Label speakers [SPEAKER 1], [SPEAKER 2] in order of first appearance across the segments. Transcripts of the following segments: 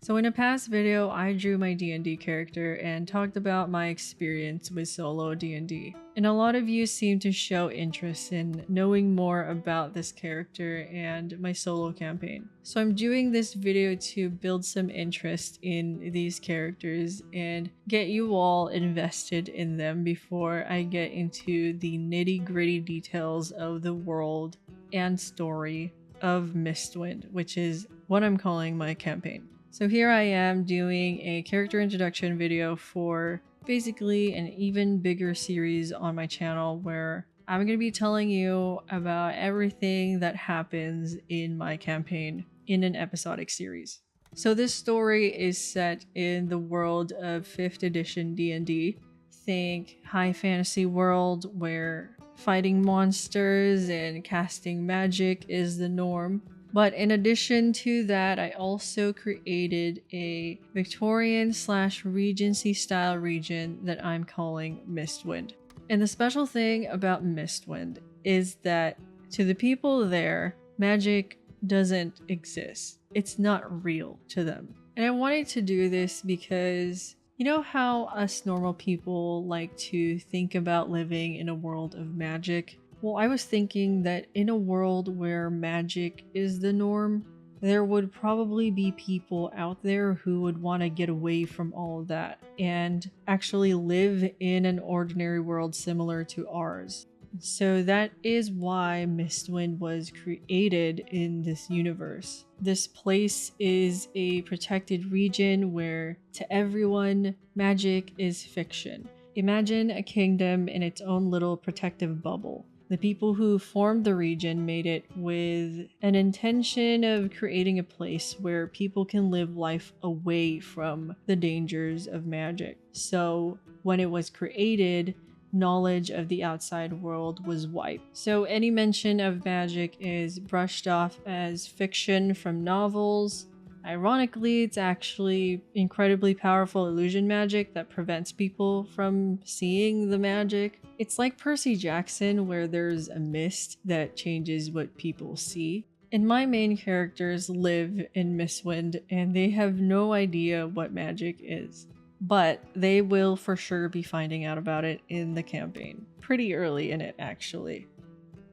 [SPEAKER 1] So in a past video, I drew my D&D character and talked about my experience with solo D&D. And a lot of you seem to show interest in knowing more about this character and my solo campaign. So I'm doing this video to build some interest in these characters and get you all invested in them before I get into the nitty-gritty details of the world and story of Mistwind, which is what I'm calling my campaign. So here I am doing a character introduction video for basically an even bigger series on my channel where I'm going to be telling you about everything that happens in my campaign in an episodic series. So this story is set in the world of 5th edition D&D. Think high fantasy world where fighting monsters and casting magic is the norm. But in addition to that, I also created a Victorian/Regency style region that I'm calling Mistwind. And the special thing about Mistwind is that to the people there, magic doesn't exist. It's not real to them. And I wanted to do this because you know how us normal people like to think about living in a world of magic? Well, I was thinking that in a world where magic is the norm, there would probably be people out there who would want to get away from all of that and actually live in an ordinary world similar to ours. So that is why Mistwind was created in this universe. This place is a protected region where, to everyone, magic is fiction. Imagine a kingdom in its own little protective bubble. The people who formed the region made it with an intention of creating a place where people can live life away from the dangers of magic. So when it was created, knowledge of the outside world was wiped. So any mention of magic is brushed off as fiction from novels. Ironically, it's actually incredibly powerful illusion magic that prevents people from seeing the magic. It's like Percy Jackson, where there's a mist that changes what people see. And my main characters live in Mistwind, and they have no idea what magic is. But they will for sure be finding out about it in the campaign. Pretty early in it, actually.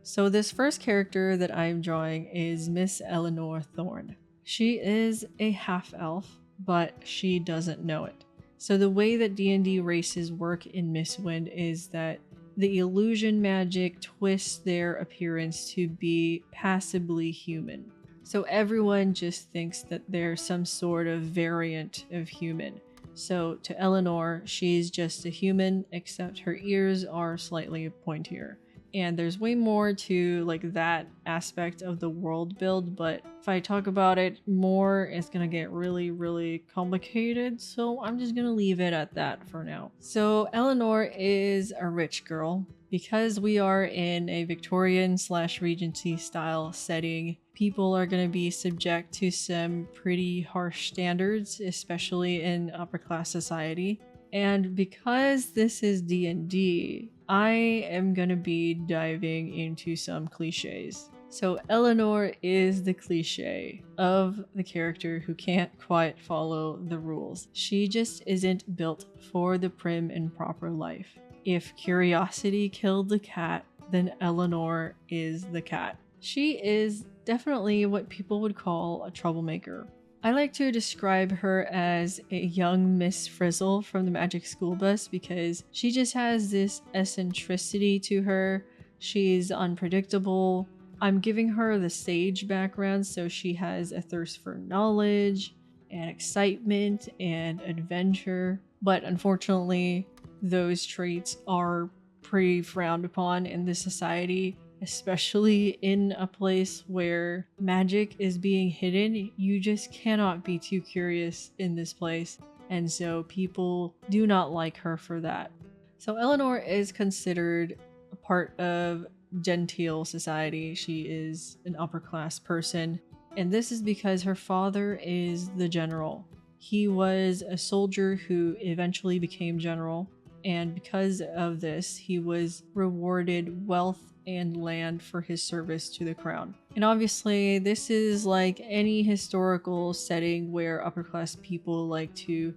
[SPEAKER 1] So this first character that I'm drawing is Miss Eleanor Thorne. She is a half-elf, but she doesn't know it. So the way that D&D races work in Mistwind is that the illusion magic twists their appearance to be passably human. So everyone just thinks that they're some sort of variant of human. So to Eleanor, she's just a human, except her ears are slightly pointier. And there's way more to like that aspect of the world build, but if I talk about it more, it's gonna get really complicated, so I'm just gonna leave it at that for now. So Eleanor is a rich girl. Because we are in a Victorian/Regency style setting, people are going to be subject to some pretty harsh standards, especially in upper class society. And because this is D&D, I am going to be diving into some cliches. So Eleanor is the cliche of the character who can't quite follow the rules. She just isn't built for the prim and proper life. If curiosity killed the cat, then Eleanor is the cat. She is definitely what people would call a troublemaker. I like to describe her as a young Miss Frizzle from the Magic School Bus because she just has this eccentricity to her. She's unpredictable. I'm giving her the sage background, so she has a thirst for knowledge and excitement and adventure. But unfortunately, those traits are pretty frowned upon in this society, especially in a place where magic is being hidden. You just cannot be too curious in this place, and so people do not like her for that. So Eleanor is considered a part of genteel society. She is an upper class person, and this is because her father is the general. He was a soldier who eventually became general, and because of this, he was rewarded wealth and land for his service to the crown. And obviously, this is like any historical setting where upper class people like to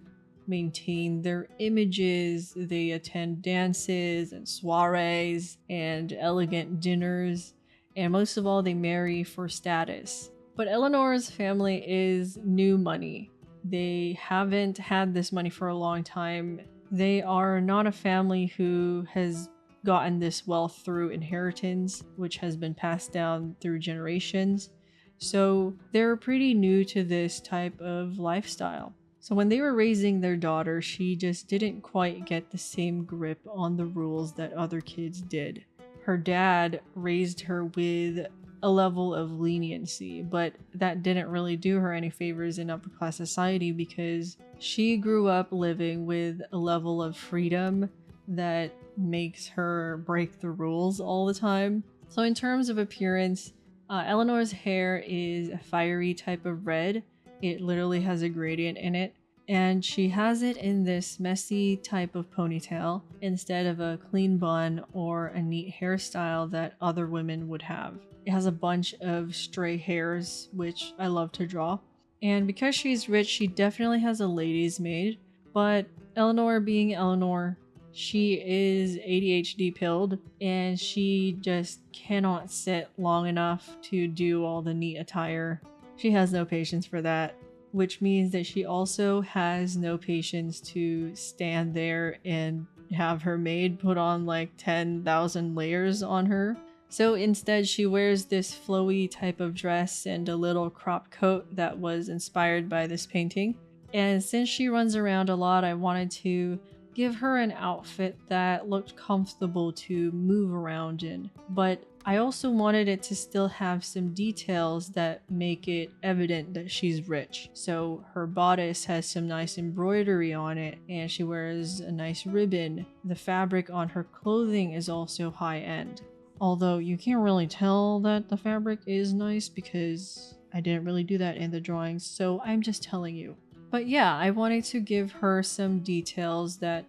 [SPEAKER 1] maintain their images. They attend dances and soirees and elegant dinners, and most of all, they marry for status. But Eleanor's family is new money. They haven't had this money for a long time. They are not a family who has gotten this wealth through inheritance, which has been passed down through generations. So they're pretty new to this type of lifestyle. So when they were raising their daughter, she just didn't quite get the same grip on the rules that other kids did. Her dad raised her with a level of leniency, but that didn't really do her any favors in upper class society because she grew up living with a level of freedom that makes her break the rules all the time. So in terms of appearance, Eleanor's hair is a fiery type of red. It literally has a gradient in it, and she has it in this messy type of ponytail instead of a clean bun or a neat hairstyle that other women would have. It has a bunch of stray hairs, which I love to draw. And because she's rich, she definitely has a lady's maid, but Eleanor being Eleanor, she is ADHD pilled and she just cannot sit long enough to do all the neat attire. She has no patience for that, which means that she also has no patience to stand there and have her maid put on like 10,000 layers on her. So instead, she wears this flowy type of dress and a little crop coat that was inspired by this painting. And since she runs around a lot, I wanted to give her an outfit that looked comfortable to move around in. But I also wanted it to still have some details that make it evident that she's rich. So her bodice has some nice embroidery on it, and she wears a nice ribbon. The fabric on her clothing is also high end. Although you can't really tell that the fabric is nice because I didn't really do that in the drawings, so I'm just telling you. But yeah, I wanted to give her some details that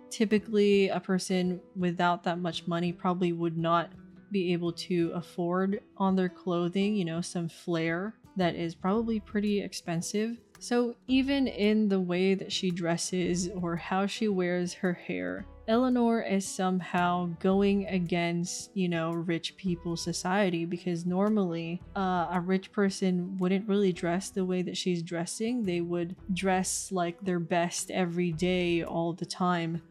[SPEAKER 1] typically a person without that much money probably would not be able to afford on their clothing, you know, some flair that is probably pretty expensive. So even in the way that she dresses or how she wears her hair, Eleanor is somehow going against, you know, rich people's society, because normally a rich person wouldn't really dress the way that she's dressing. They would dress like their best every day all the time.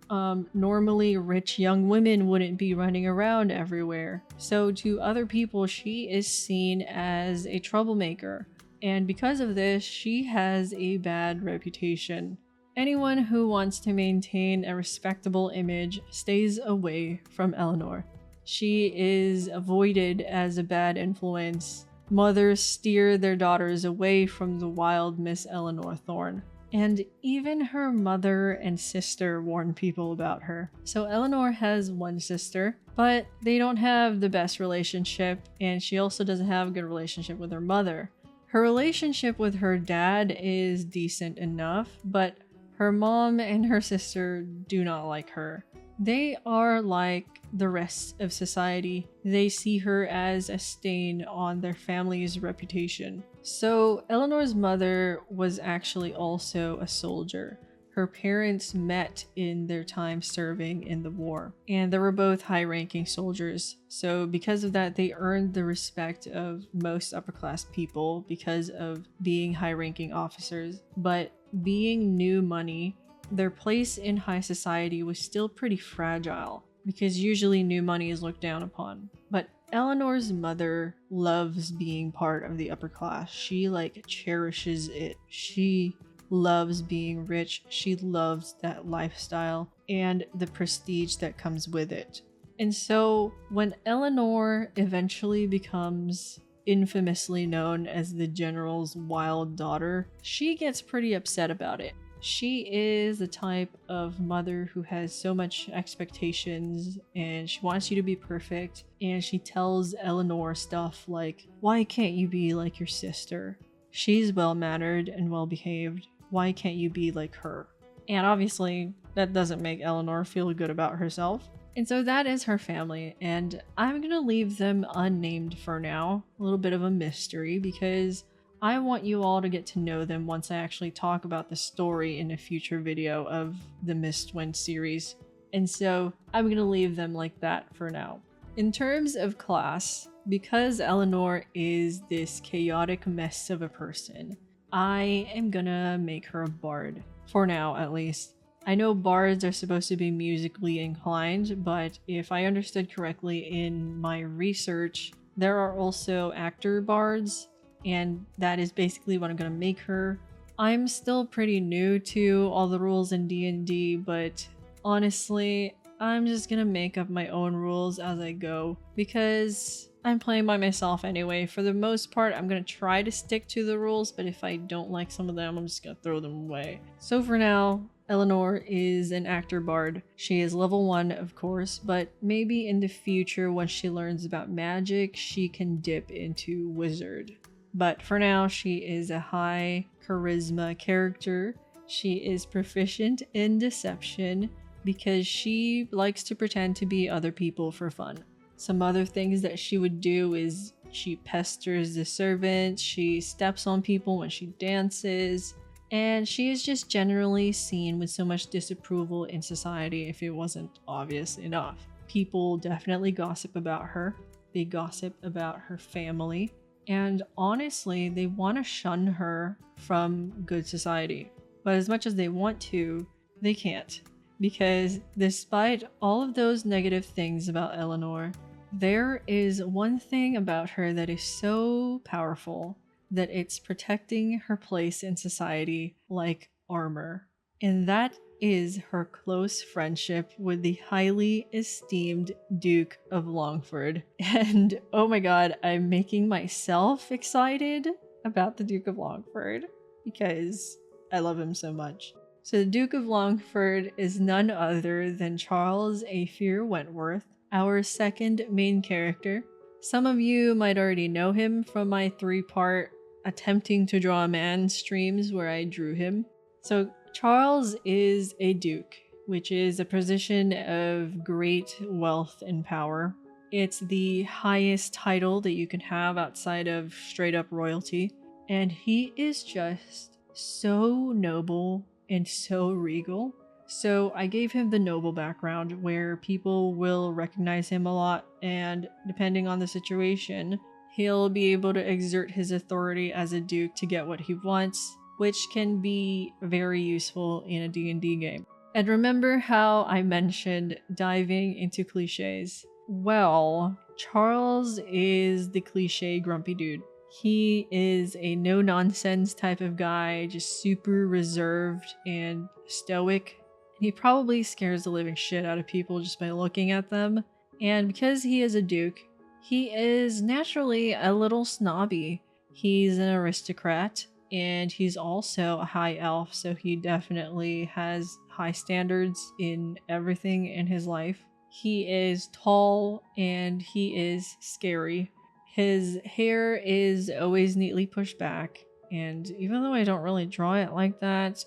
[SPEAKER 1] Normally rich young women wouldn't be running around everywhere. So to other people, she is seen as a troublemaker. And because of this, she has a bad reputation. Anyone who wants to maintain a respectable image stays away from Eleanor. She is avoided as a bad influence. Mothers steer their daughters away from the wild Miss Eleanor Thorne. And even her mother and sister warn people about her. So Eleanor has one sister, but they don't have the best relationship, and she also doesn't have a good relationship with her mother. Her relationship with her dad is decent enough, but her mom and her sister do not like her. They are like the rest of society. They see her as a stain on their family's reputation. So Eleanor's mother was actually also a soldier. Her parents met in their time serving in the war, and they were both high-ranking soldiers. So because of that, they earned the respect of most upper-class people because of being high-ranking officers. But being new money, their place in high society was still pretty fragile, because usually new money is looked down upon. But Eleanor's mother loves being part of the upper class. She cherishes it. She loves being rich. She loves that lifestyle and the prestige that comes with it. And so when Eleanor eventually becomes infamously known as the general's wild daughter, she gets pretty upset about it. She is the type of mother who has so much expectations and she wants you to be perfect, and she tells Eleanor stuff like, why can't you be like your sister? She's well-mannered and well-behaved. Why can't you be like her? And obviously, that doesn't make Eleanor feel good about herself. And so that is her family, and I'm gonna leave them unnamed for now. A little bit of a mystery because I want you all to get to know them once I actually talk about the story in a future video of the Mistwind series. And so I'm gonna leave them like that for now. In terms of class, because Eleanor is this chaotic mess of a person, I am gonna make her a bard. For now, at least. I know bards are supposed to be musically inclined, but if I understood correctly in my research, there are also actor bards, and that is basically what I'm gonna make her. I'm still pretty new to all the rules in D&D, but honestly, I'm just gonna make up my own rules as I go, because I'm playing by myself anyway. For the most part, I'm gonna try to stick to the rules, but if I don't like some of them, I'm just gonna throw them away. So for now, Eleanor is an actor bard. She is level 1, of course, but maybe in the future when she learns about magic, she can dip into wizard. But for now, she is a high charisma character. She is proficient in deception because she likes to pretend to be other people for fun. Some other things that she would do is she pesters the servants, she steps on people when she dances, and she is just generally seen with so much disapproval in society if it wasn't obvious enough. People definitely gossip about her, they gossip about her family, and honestly, they want to shun her from good society. But as much as they want to, they can't. Because despite all of those negative things about Eleanor, there is one thing about her that is so powerful that it's protecting her place in society like armor. And that is her close friendship with the highly esteemed Duke of Longford. And oh my god, I'm making myself excited about the Duke of Longford because I love him so much. So the Duke of Longford is none other than Charles Afer Wentworth, our second main character. Some of you might already know him from my 3-part attempting to draw a man streams where I drew him. So Charles is a duke, which is a position of great wealth and power. It's the highest title that you can have outside of straight up royalty. And he is just so noble and so regal. So I gave him the noble background where people will recognize him a lot, and depending on the situation, he'll be able to exert his authority as a duke to get what he wants, which can be very useful in a D&D game. And remember how I mentioned diving into cliches? Well, Charles is the cliche grumpy dude. He is a no-nonsense type of guy, just super reserved and stoic. He probably scares the living shit out of people just by looking at them. And because he is a duke, he is naturally a little snobby. He's an aristocrat, and he's also a high elf, so he definitely has high standards in everything in his life. He is tall, and he is scary. His hair is always neatly pushed back, and even though I don't really draw it like that,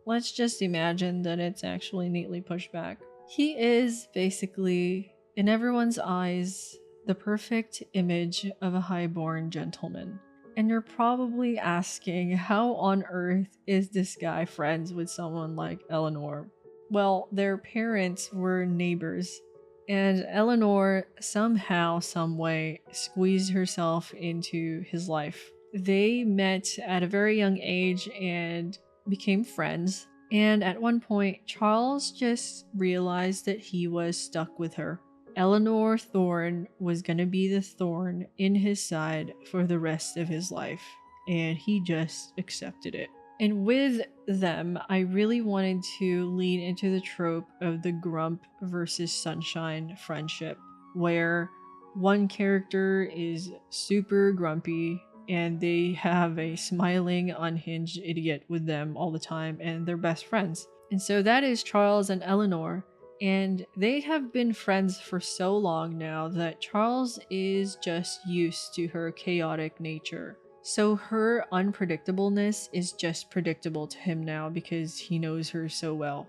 [SPEAKER 1] let's just imagine that it's actually neatly pushed back. He is basically, in everyone's eyes, the perfect image of a highborn gentleman. And you're probably asking, how on earth is this guy friends with someone like Eleanor? Well, their parents were neighbors, and Eleanor somehow, someway, squeezed herself into his life. They met at a very young age and became friends. And at one point, Charles just realized that he was stuck with her. Eleanor Thorne was gonna be the thorn in his side for the rest of his life, and he just accepted it. And with them, I really wanted to lean into the trope of the grump versus sunshine friendship, where one character is super grumpy and they have a smiling, unhinged idiot with them all the time, and they're best friends. And so that is Charles and Eleanor. And they have been friends for so long now that Charles is just used to her chaotic nature. So her unpredictableness is just predictable to him now because he knows her so well.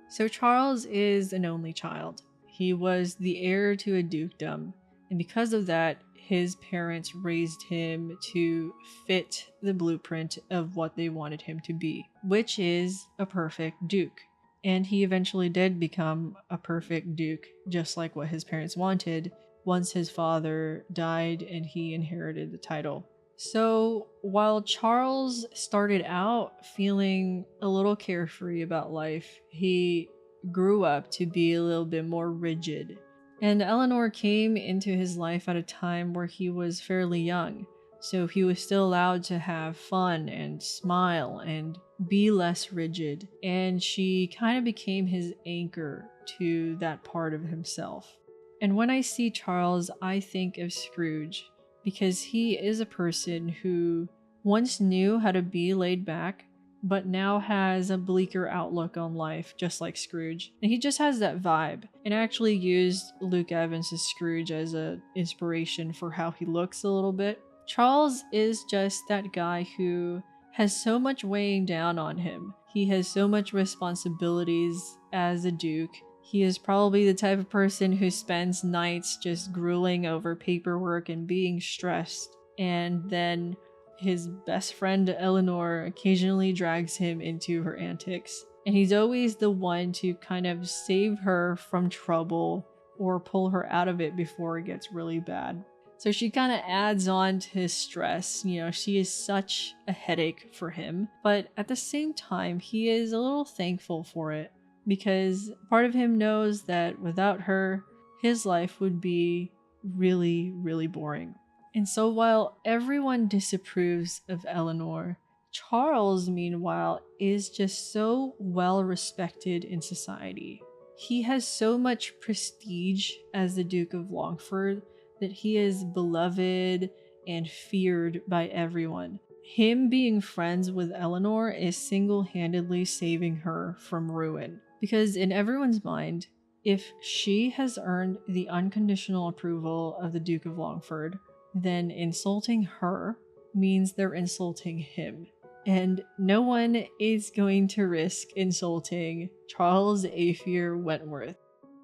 [SPEAKER 1] So Charles is an only child. He was the heir to a dukedom, and because of that, his parents raised him to fit the blueprint of what they wanted him to be, which is a perfect duke. And he eventually did become a perfect duke, just like what his parents wanted, once his father died and he inherited the title. So while Charles started out feeling a little carefree about life, he grew up to be a little bit more rigid. And Eleanor came into his life at a time where he was fairly young, so he was still allowed to have fun and smile and be less rigid, and she kind of became his anchor to that part of himself. And when I see Charles, I think of Scrooge, because he is a person who once knew how to be laid back, but now has a bleaker outlook on life, just like Scrooge. And he just has that vibe. And I actually used Luke Evans' Scrooge as an inspiration for how he looks a little bit. Charles is just that guy who has so much weighing down on him. He has so much responsibilities as a duke. He is probably the type of person who spends nights just grueling over paperwork and being stressed. And then his best friend Eleanor occasionally drags him into her antics, and he's always the one to kind of save her from trouble or pull her out of it before it gets really bad. So she kind of adds on to his stress. You know, she is such a headache for him, but at the same time, he is a little thankful for it, because part of him knows that without her, his life would be really, really boring. And so while everyone disapproves of Eleanor, Charles, meanwhile, is just so well respected in society. He has so much prestige as the Duke of Longford that he is beloved and feared by everyone. Him being friends with Eleanor is single-handedly saving her from ruin. Because in everyone's mind, if she has earned the unconditional approval of the Duke of Longford, then insulting her means they're insulting him. And no one is going to risk insulting Charles Afier Wentworth.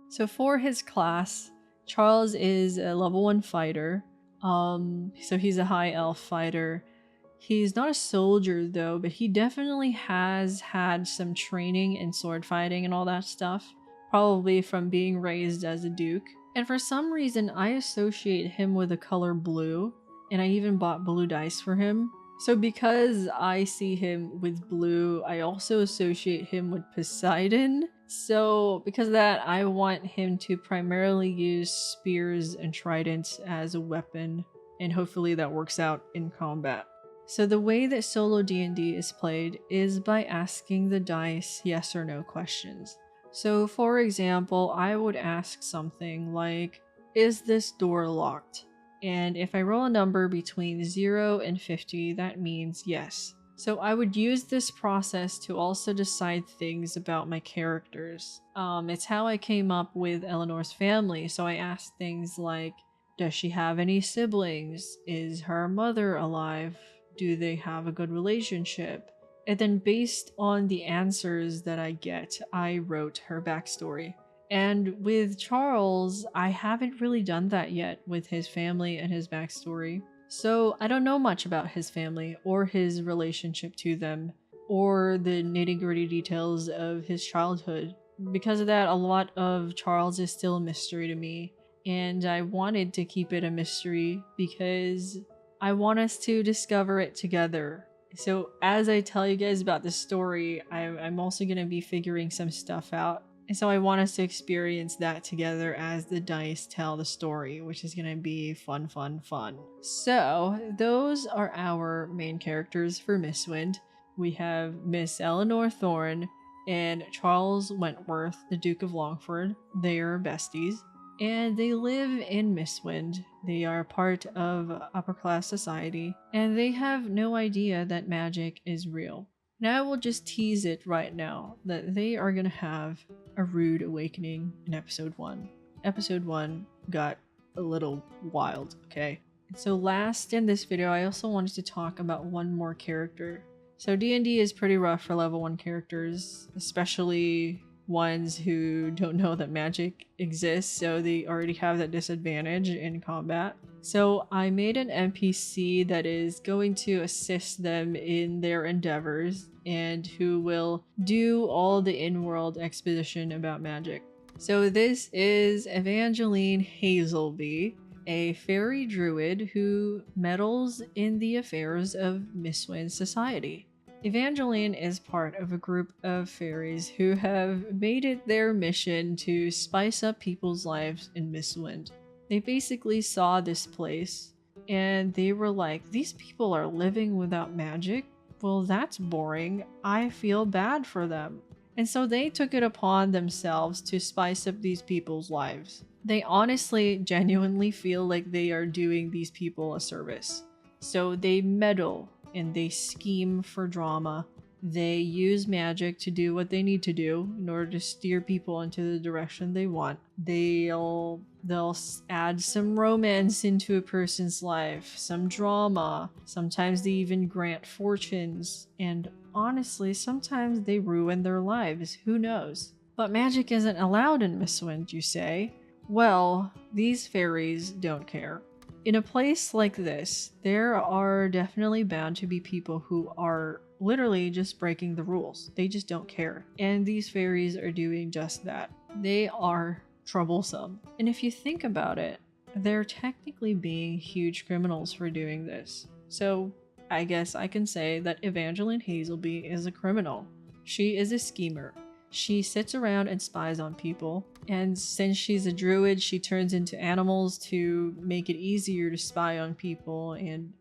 [SPEAKER 1] So for his class, Charles is a level 1 fighter. So he's a high elf fighter. He's not a soldier though, but he definitely has had some training in sword fighting and all that stuff. Probably from being raised as a duke. And for some reason, I associate him with the color blue, and I even bought blue dice for him. So because I see him with blue, I also associate him with Poseidon. So because of that, I want him to primarily use spears and tridents as a weapon, and hopefully that works out in combat. So the way that solo D&D is played is by asking the dice yes or no questions. So for example, I would ask something like, is this door locked? And if I roll a number between 0 and 50, that means yes. So I would use this process to also decide things about my characters. It's how I came up with Eleanor's family. So I asked things like, does she have any siblings? Is her mother alive? Do they have a good relationship? And then based on the answers that I get, I wrote her backstory. And with Charles, I haven't really done that yet with his family and his backstory. So I don't know much about his family or his relationship to them or the nitty-gritty details of his childhood. Because of that, a lot of Charles is still a mystery to me. And I wanted to keep it a mystery because I want us to discover it together. So as I tell you guys about this story, I'm also going to be figuring some stuff out. And so I want us to experience that together as the dice tell the story, which is going to be fun, fun, fun. So those are our main characters for Mistwind. We have Miss Eleanor Thorne and Charles Wentworth, the Duke of Longford. They are besties. And they live in Mistwind. They are part of upper class society, and they have no idea that magic is real. Now I will just tease it right now that they are gonna have a rude awakening in episode 1. Episode 1 got a little wild, okay? So last in this video, I also wanted to talk about one more character. So D&D is pretty rough for level 1 characters, especially ones who don't know that magic exists, so they already have that disadvantage in combat. So I made an NPC that is going to assist them in their endeavors and who will do all the in-world exposition about magic. So this is Evangeline Hazelby, a fairy druid who meddles in the affairs of Mistwind society. Evangeline is part of a group of fairies who have made it their mission to spice up people's lives in Mistwind. They basically saw this place and they were like, these people are living without magic? Well, that's boring. I feel bad for them. And so they took it upon themselves to spice up these people's lives. They honestly, genuinely feel like they are doing these people a service. So they meddle and they scheme for drama. They use magic to do what they need to do in order to steer people into the direction they want. They'll add some romance into a person's life, some drama. Sometimes they even grant fortunes, and honestly, sometimes they ruin their lives. Who knows? But magic isn't allowed in Mistwind, you say? Well, these fairies don't care. In a place like this, there are definitely bound to be people who are literally just breaking the rules. They just don't care. And these fairies are doing just that. They are troublesome. And if you think about it, they're technically being huge criminals for doing this. So I guess I can say that Evangeline Hazelby is a criminal. She is a schemer. She sits around and spies on people, and since she's a druid, she turns into animals to make it easier to spy on people and,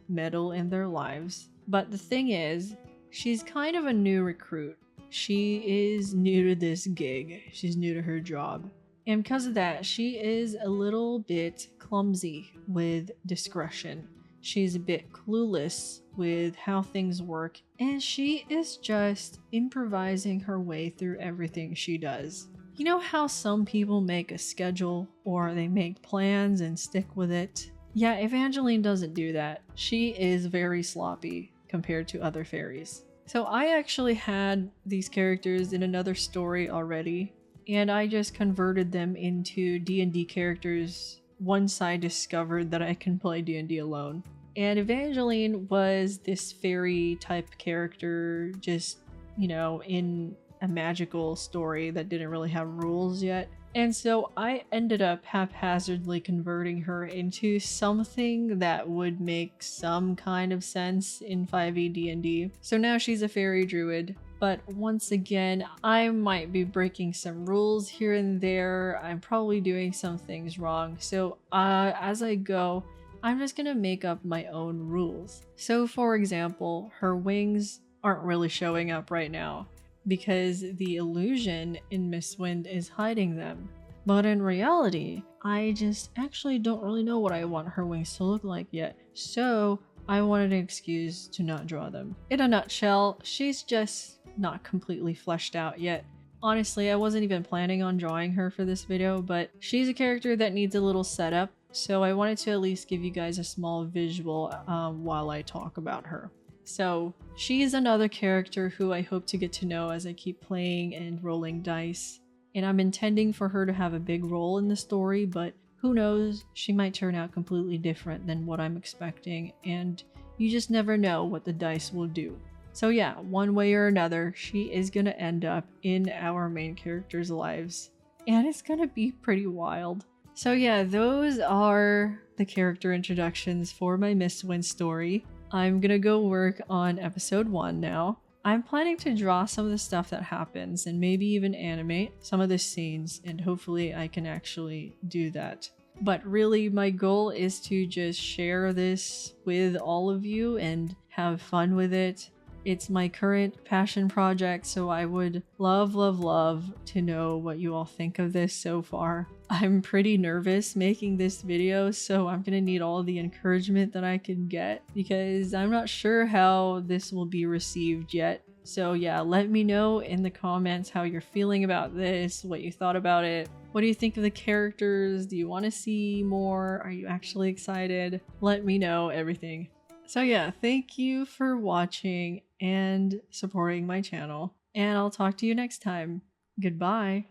[SPEAKER 1] meddle in their lives. But the thing is, she's kind of a new recruit. She is new to this gig. She's new to her job. And because of that, she is a little bit clumsy with discretion. She's a bit clueless with how things work, and she is just improvising her way through everything she does. You know how some people make a schedule or they make plans and stick with it? Yeah, Evangeline doesn't do that. She is very sloppy compared to other fairies. So I actually had these characters in another story already, and I just converted them into D&D characters once I discovered that I can play D&D alone. And Evangeline was this fairy type character, just, in a magical story that didn't really have rules yet. And so I ended up haphazardly converting her into something that would make some kind of sense in 5e D&D. So now she's a fairy druid. But once again, I might be breaking some rules here and there. I'm probably doing some things wrong. So as I go, I'm just gonna make up my own rules. So for example, her wings aren't really showing up right now because the illusion in Mistwind is hiding them. But in reality, I just actually don't really know what I want her wings to look like yet. So I wanted an excuse to not draw them. In a nutshell, she's just not completely fleshed out yet. Honestly, I wasn't even planning on drawing her for this video, but she's a character that needs a little setup. So I wanted to at least give you guys a small visual while I talk about her. So she's another character who I hope to get to know as I keep playing and rolling dice. And I'm intending for her to have a big role in the story, but who knows, she might turn out completely different than what I'm expecting, and you just never know what the dice will do. So yeah, one way or another, she is gonna end up in our main characters' lives, and it's gonna be pretty wild. So yeah, those are the character introductions for my Mistwind story. I'm gonna go work on episode 1 now. I'm planning to draw some of the stuff that happens and maybe even animate some of the scenes, and hopefully I can actually do that. But really, my goal is to just share this with all of you and have fun with it. It's my current passion project, so I would love to know what you all think of this so far. I'm pretty nervous making this video, so I'm gonna need all the encouragement that I can get because I'm not sure how this will be received yet. So yeah, let me know in the comments how you're feeling about this, what you thought about it. What do you think of the characters? Do you want to see more? Are you actually excited? Let me know everything. So yeah, thank you for watching and supporting my channel, and I'll talk to you next time. Goodbye.